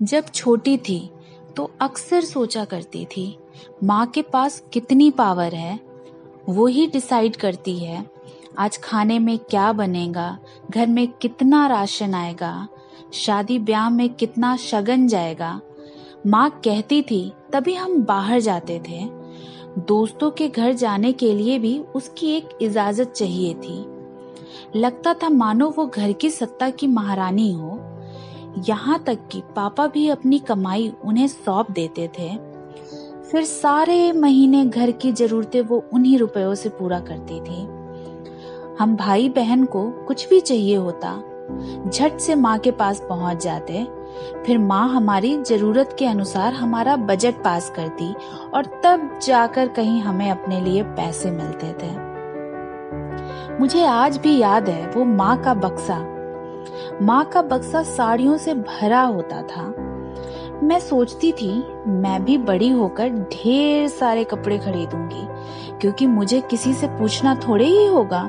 जब छोटी थी तो अक्सर सोचा करती थी, माँ के पास कितनी पावर है। वो ही डिसाइड करती है आज खाने में क्या बनेगा, घर में कितना राशन आएगा, शादी ब्याह में कितना शगन जाएगा। माँ कहती थी तभी हम बाहर जाते थे। दोस्तों के घर जाने के लिए भी उसकी एक इजाजत चाहिए थी। लगता था मानो वो घर की सत्ता की महारानी हो। यहाँ तक कि पापा भी अपनी कमाई उन्हें सौंप देते थे। फिर सारे महीने घर की जरूरतें वो उन्हीं रुपयों से पूरा करती थी। हम भाई बहन को कुछ भी चाहिए होता, झट से माँ के पास पहुंच जाते। फिर माँ हमारी जरूरत के अनुसार हमारा बजट पास करती और तब जाकर कहीं हमें अपने लिए पैसे मिलते थे। मुझे आज भी याद है वो माँ का बक्सा साड़ियों से भरा होता था। मैं सोचती थी मैं भी बड़ी होकर ढेर सारे कपड़े खरीदूंगी, क्योंकि मुझे किसी से पूछना थोड़े ही होगा।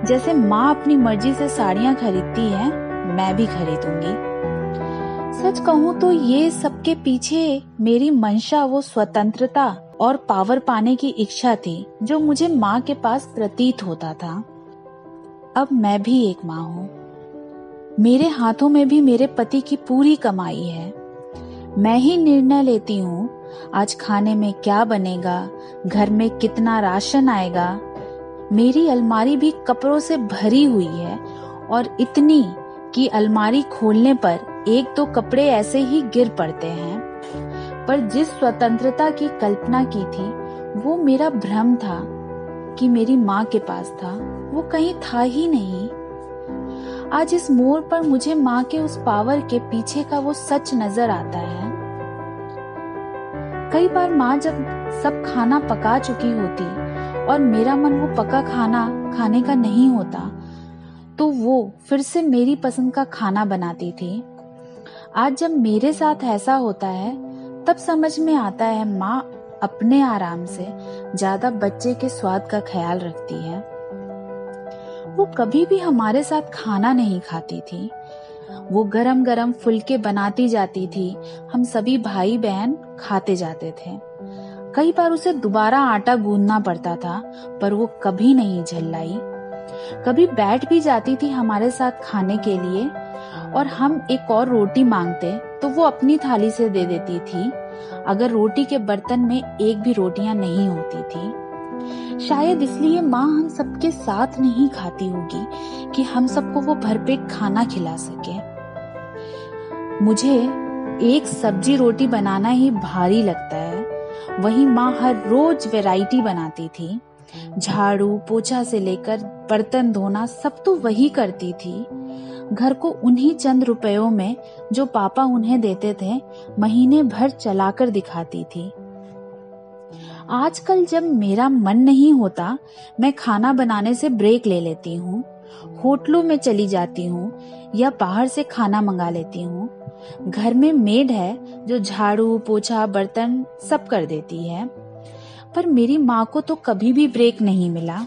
जैसे माँ अपनी मर्जी से साड़ियाँ खरीदती है, मैं भी खरीदूंगी। सच कहूँ तो ये सबके पीछे मेरी मंशा वो स्वतंत्रता और पावर पाने की इच्छा थी जो मुझे माँ के पास प्रतीत होता था। अब मैं भी एक माँ हूँ। मेरे हाथों में भी मेरे पति की पूरी कमाई है। मैं ही निर्णय लेती हूँ आज खाने में क्या बनेगा, घर में कितना राशन आएगा। मेरी अलमारी भी कपड़ों से भरी हुई है, और इतनी कि अलमारी खोलने पर एक दो कपड़े ऐसे ही गिर पड़ते हैं। पर जिस स्वतंत्रता की कल्पना की थी वो मेरा भ्रम था कि मेरी माँ के पास था, वो कहीं था ही नहीं। आज इस मोड़ पर मुझे माँ के उस पावर के पीछे का वो सच नजर आता है। कई बार माँ जब सब खाना पका चुकी होती और मेरा मन वो पका खाना खाने का नहीं होता, तो वो फिर से मेरी पसंद का खाना बनाती थी। आज जब मेरे साथ ऐसा होता है तब समझ में आता है माँ अपने आराम से ज्यादा बच्चे के स्वाद का ख्याल रखती है। वो कभी भी हमारे साथ खाना नहीं खाती थी। वो गरम गरम फुलके बनाती जाती थी, हम सभी भाई बहन खाते जाते थे। कई बार उसे दोबारा आटा गूंदना पड़ता था, पर वो कभी नहीं झल्लाई। कभी बैठ भी जाती थी हमारे साथ खाने के लिए, और हम एक और रोटी मांगते तो वो अपनी थाली से दे देती थी, अगर रोटी के बर्तन में एक भी रोटियां नहीं होती थी। शायद इसलिए माँ हम सबके साथ नहीं खाती होगी कि हम सबको वो भरपेट खाना खिला सके। मुझे एक सब्जी रोटी बनाना ही भारी लगता है, वहीं माँ हर रोज वैरायटी बनाती थी। झाड़ू पोछा से लेकर बर्तन धोना सब तो वही करती थी। घर को उन्हीं चंद रुपयों में जो पापा उन्हें देते थे महीने भर चलाकर दिखाती थी। आजकल जब मेरा मन नहीं होता, मैं खाना बनाने से ब्रेक ले लेती हूँ, होटलों में चली जाती हूँ या बाहर से खाना मंगा लेती हूँ। घर में मेड है जो झाड़ू पोछा बर्तन सब कर देती है, पर मेरी माँ को तो कभी भी ब्रेक नहीं मिला।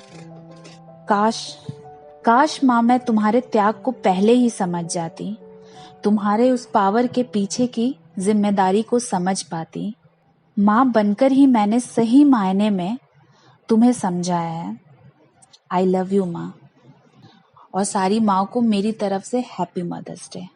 काश माँ मैं तुम्हारे त्याग को पहले ही समझ जाती, तुम्हारे उस पावर के पीछे की जिम्मेदारी को समझ पाती। माँ बनकर ही मैंने सही मायने में तुम्हें समझा है। आई लव यू माँ, और सारी माँ को मेरी तरफ से हैप्पी मदर्स डे।